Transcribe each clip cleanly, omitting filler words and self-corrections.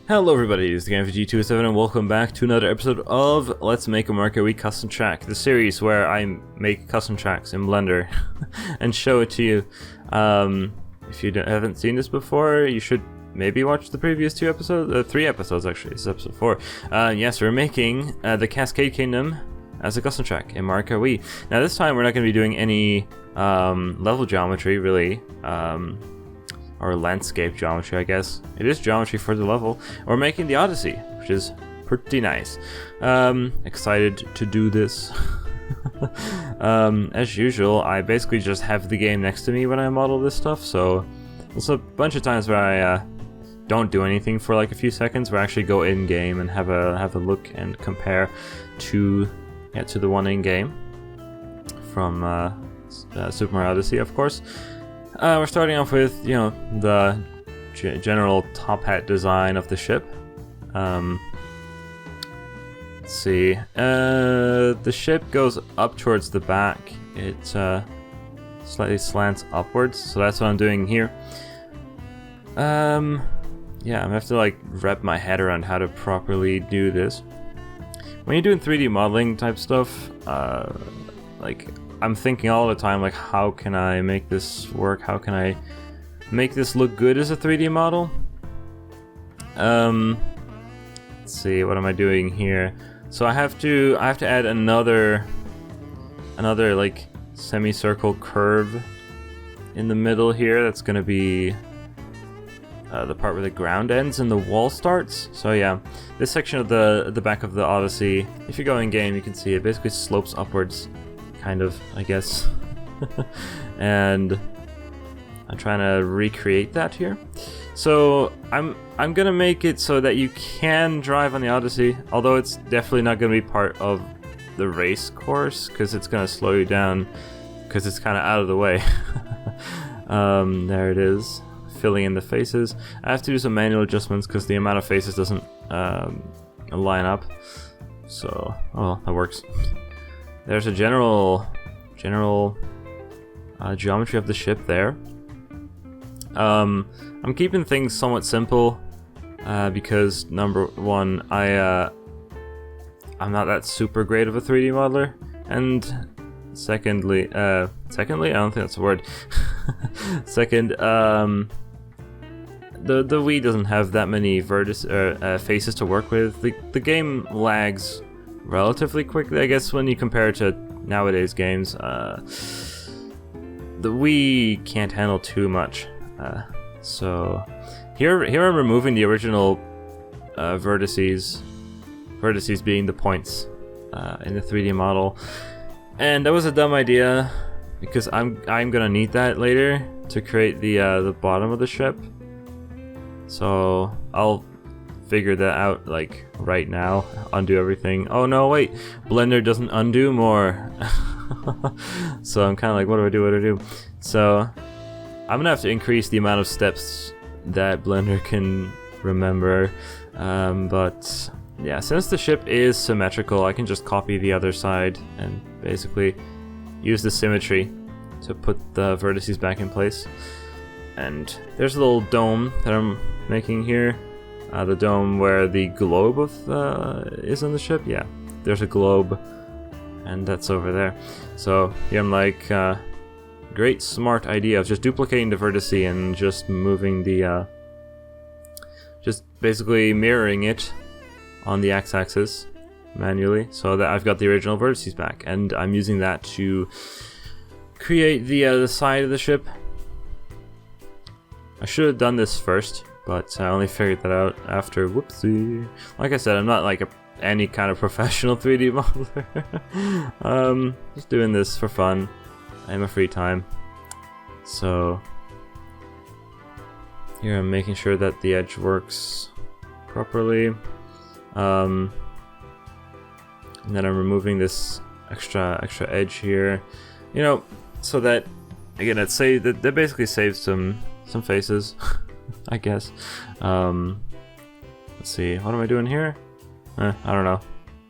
Hello everybody, it's the GameFG207 and welcome back to another episode of Let's Make a MKWii Custom Track, the series where I make custom tracks in Blender and show it to you. If you haven't seen this before, you should maybe watch the previous two episodes, 3 episodes actually, this is episode 4. Yes, we're making the Cascade Kingdom as a custom track in MKWii. Now this time we're not going to be doing any level geometry really, or landscape geometry, I guess. It is geometry for the level. We're making the Odyssey, which is pretty nice. Excited to do this. As usual, I basically just have the game next to me when I model this stuff, so there's a bunch of times where I don't do anything for like a few seconds, where I actually go in-game and have a look and compare to the one in-game from Super Mario Odyssey, of course. We're starting off with, you know, the general top hat design of the ship. Let's see. The ship goes up towards the back. It slightly slants upwards, so that's what I'm doing here. Yeah, I'm gonna have to like wrap my head around how to properly do this. When you're doing 3D modeling type stuff, like, I'm thinking all the time, like, how can I make this work? How can I make this look good as a 3D model? Let's see, what am I doing here? So I have to add another like semicircle curve in the middle here. That's gonna be the part where the ground ends and the wall starts. So yeah, this section of the back of the Odyssey, if you go in game, you can see it basically slopes upwards. Kind of, I guess. And I'm trying to recreate that here. So I'm gonna make it so that you can drive on the Odyssey, although it's definitely not gonna be part of the race course because it's gonna slow you down because it's kind of out of the way. There it is, filling in the faces. I have to do some manual adjustments because the amount of faces doesn't line up. So, oh, that works. There's a general geometry of the ship there. I'm keeping things somewhat simple because number one, I'm not that super great of a 3D modeler, and secondly, I don't think that's a word. Second, the Wii doesn't have that many faces to work with. The game lags relatively quickly, I guess, when you compare it to nowadays games. The Wii can't handle too much. So here I'm removing the original vertices being the points in the 3D model, and that was a dumb idea because I'm gonna need that later to create the bottom of the ship. So I'll figure that out like right now, undo everything. Oh no, wait, Blender doesn't undo more. So I'm kind of like, what do I do? So I'm gonna have to increase the amount of steps that Blender can remember, but yeah, since the ship is symmetrical, I can just copy the other side and basically use the symmetry to put the vertices back in place. And there's a little dome that I'm making here. The dome where the globe is on the ship. Yeah, there's a globe, and that's over there. So yeah, I'm like, great smart idea of just duplicating the vertice and just moving the, just basically mirroring it on the x-axis manually, so that I've got the original vertices back, and I'm using that to create the side of the ship. I should have done this first, but I only figured that out after. Whoopsie. Like I said, I'm not like any kind of professional 3D modeler. Just doing this for fun in my free time. So here I'm making sure that the edge works properly. And then I'm removing this extra edge here. You know, so that again, that basically saves some faces. I guess. Let's see, what am I doing here? I don't know.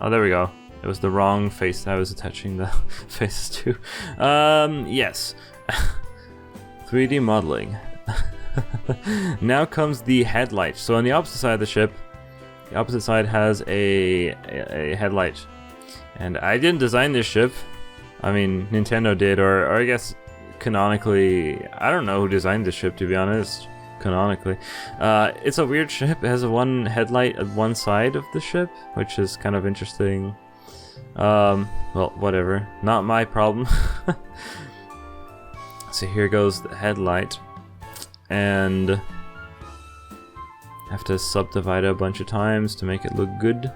Oh, there we go. It was the wrong face that I was attaching the faces to. Yes. 3D modeling. Now comes the headlight. So on the opposite side of the ship, the opposite side has a headlight. And I didn't design this ship. I mean, Nintendo did, or I guess canonically, I don't know who designed this ship, to be honest. Canonically, it's a weird ship. It has one headlight at one side of the ship, which is kind of interesting. Well, whatever, not my problem. So here goes the headlight, and I have to subdivide it a bunch of times to make it look good,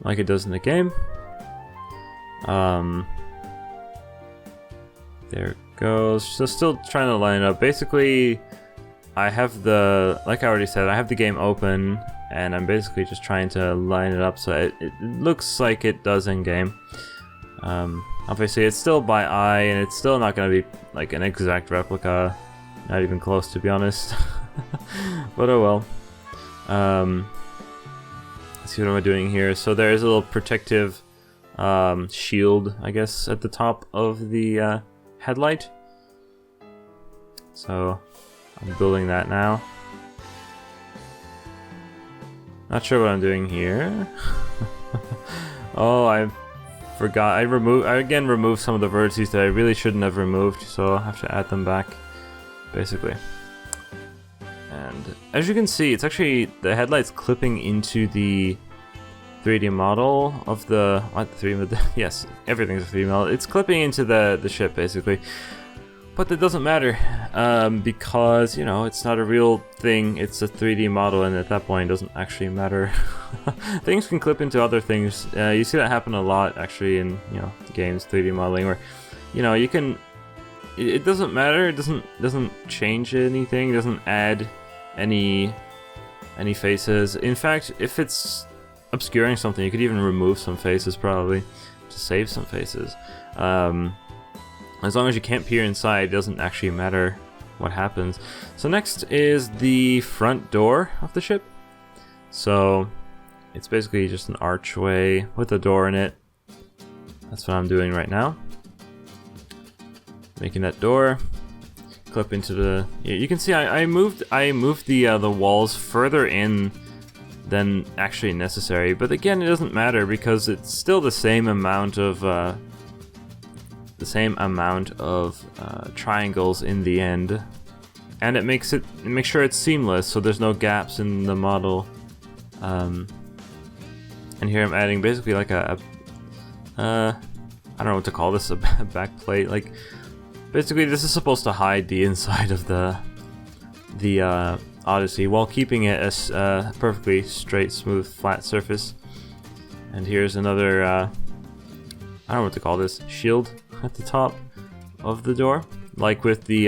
like it does in the game. There it goes. So still trying to line it up. Basically, I have the, like I already said, I have the game open, and I'm basically just trying to line it up so it looks like it does in game. Obviously, it's still by eye, and it's still not going to be like an exact replica. Not even close, to be honest. But oh well. Let's see, what am I doing here? So there is a little protective shield, I guess, at the top of the headlight. So I'm building that now. Not sure what I'm doing here. Oh, I forgot. I again removed some of the vertices that I really shouldn't have removed, so I'll have to add them back, basically. And as you can see, it's actually, the headlight's clipping into the 3D model of the, what, the 3D, yes, everything's a 3D model. It's clipping into the ship, basically. But that doesn't matter, because, you know, it's not a real thing, it's a 3D model, and at that point it doesn't actually matter. Things can clip into other things. You see that happen a lot, actually, in, you know, games, 3D modeling, where, you know, you can, it doesn't matter, it doesn't change anything, it doesn't add any faces. In fact, if it's obscuring something, you could even remove some faces, probably, to save some faces. As long as you can't peer inside, it doesn't actually matter what happens. So next is the front door of the ship. So it's basically just an archway with a door in it. That's what I'm doing right now. Making that door clip into the. You can see I moved the walls further in than actually necessary. But again, it doesn't matter because it's still the same amount of. Triangles in the end, and it makes sure it's seamless, so there's no gaps in the model. And here I'm adding basically like I don't know what to call this, a back plate. Like basically this is supposed to hide the inside of the Odyssey while keeping it as perfectly straight, smooth, flat surface. And here's another I don't know what to call this, shield at the top of the door, like with the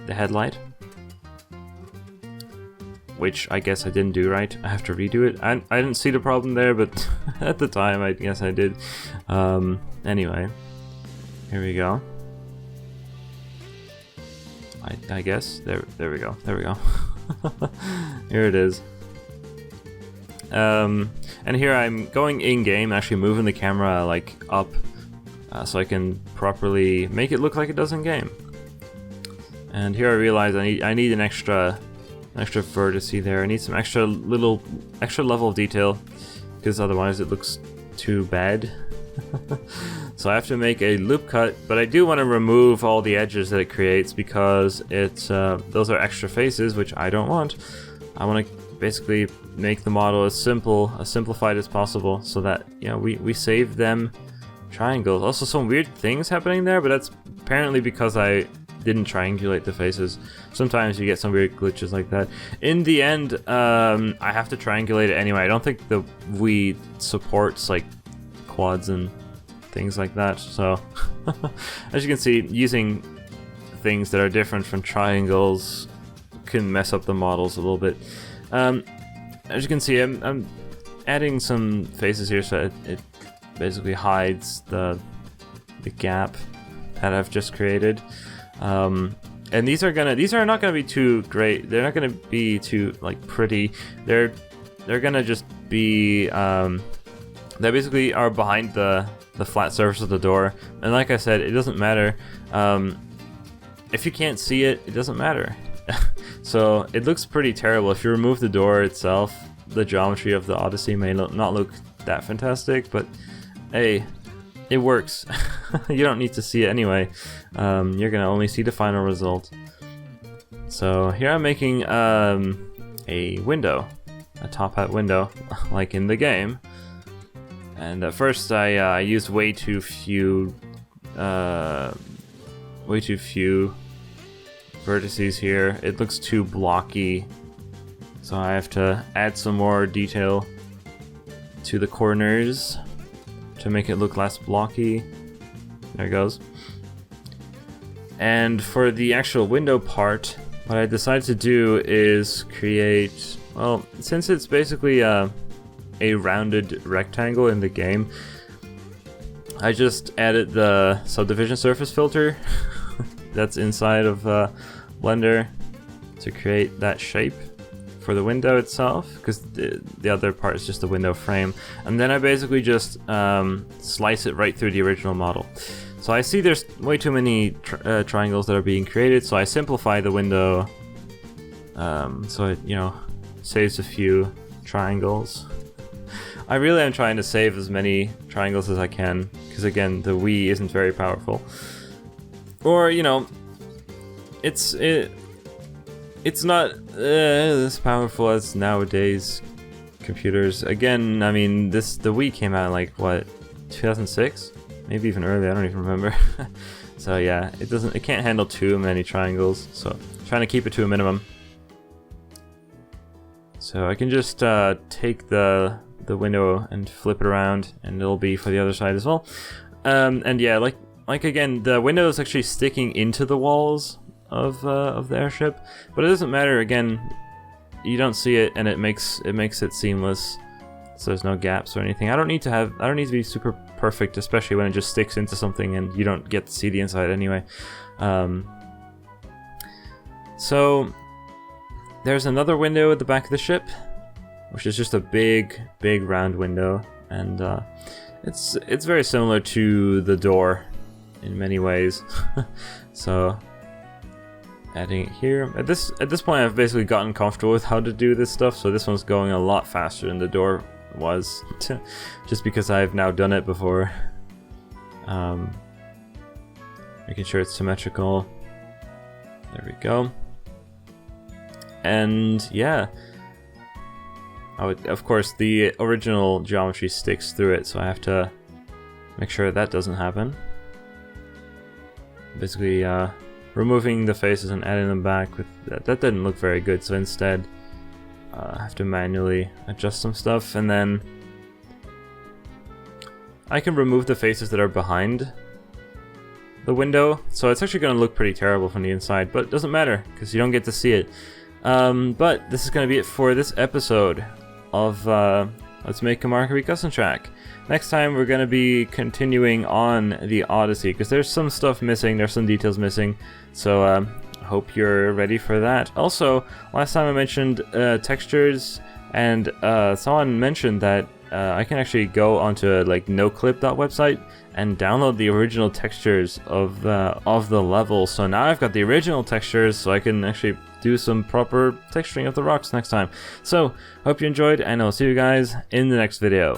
headlight, which I guess I didn't do right. I have to redo it. I didn't see the problem there, but at the time I guess I did. Anyway, here we go. I guess there we go. Here it is. And here I'm going in-game, actually moving the camera like up, so I can properly make it look like it does in-game. And here I realize I need an extra vertice there. I need some extra level of detail, because otherwise it looks too bad. So I have to make a loop cut, but I do want to remove all the edges that it creates, because it's those are extra faces, which I don't want. I want to basically make the model as simplified as possible, so that, you know, we save them triangles. Also some weird things happening there, but that's apparently because I didn't triangulate the faces. Sometimes you get some weird glitches like that. In the end, I have to triangulate it anyway. I don't think the Wii supports like quads and things like that, so as you can see, using things that are different from triangles can mess up the models a little bit. As you can see, I'm adding some faces here, so it basically hides the gap that I've just created. And these are not gonna be too great. They're not gonna be too like pretty. They're gonna just be they basically are behind the flat surface of the door. And like I said, it doesn't matter. if you can't see it, it doesn't matter. So it looks pretty terrible. If you remove the door itself, the geometry of the Odyssey may not look that fantastic, but hey, it works. You don't need to see it anyway. You're gonna only see the final result. So here I'm making a window, a top hat window, like in the game. And at first I used way too few vertices here. It looks too blocky, so I have to add some more detail to the corners to make it look less blocky. There it goes. And for the actual window part, what I decided to do is create, well, since it's basically a rounded rectangle in the game, I just added the subdivision surface filter that's inside of Blender to create that shape for the window itself, because the other part is just the window frame. And then I basically just slice it right through the original model. So I see there's way too many triangles that are being created, so I simplify the window so it, you know, saves a few triangles. I really am trying to save as many triangles as I can, because again, the Wii isn't very powerful. Or, you know, it's not as powerful as nowadays computers. Again, I mean, the Wii came out in like what, 2006? Maybe even earlier, I don't even remember. So yeah, it can't handle too many triangles, so I'm trying to keep it to a minimum. So I can just take the window and flip it around, and it'll be for the other side as well. And yeah, like again, the window is actually sticking into the walls of the airship, but it doesn't matter. Again, you don't see it, and it makes it seamless, so there's no gaps or anything. I don't need to be super perfect, especially when it just sticks into something and you don't get to see the inside anyway. So there's another window at the back of the ship, which is just a big round window, and it's very similar to the door in many ways. So adding it here. At this point, I've basically gotten comfortable with how to do this stuff, so this one's going a lot faster than the door was, just because I've now done it before. Making sure it's symmetrical. There we go. And yeah, of course the original geometry sticks through it, so I have to make sure that doesn't happen. Basically removing the faces and adding them back with that didn't look very good, so instead I have to manually adjust some stuff, and then I can remove the faces that are behind the window, so it's actually going to look pretty terrible from the inside, but it doesn't matter because you don't get to see it. But this is going to be it for this episode of Let's Make a MKWii Custom Track. Next time we're going to be continuing on the Odyssey, because there's some stuff missing, there's some details missing, so I hope you're ready for that. Also, last time I mentioned textures, and someone mentioned that I can actually go onto like noclip.website and download the original textures of the level. So now I've got the original textures, so I can actually do some proper texturing of the rocks next time. So hope you enjoyed, and I'll see you guys in the next video.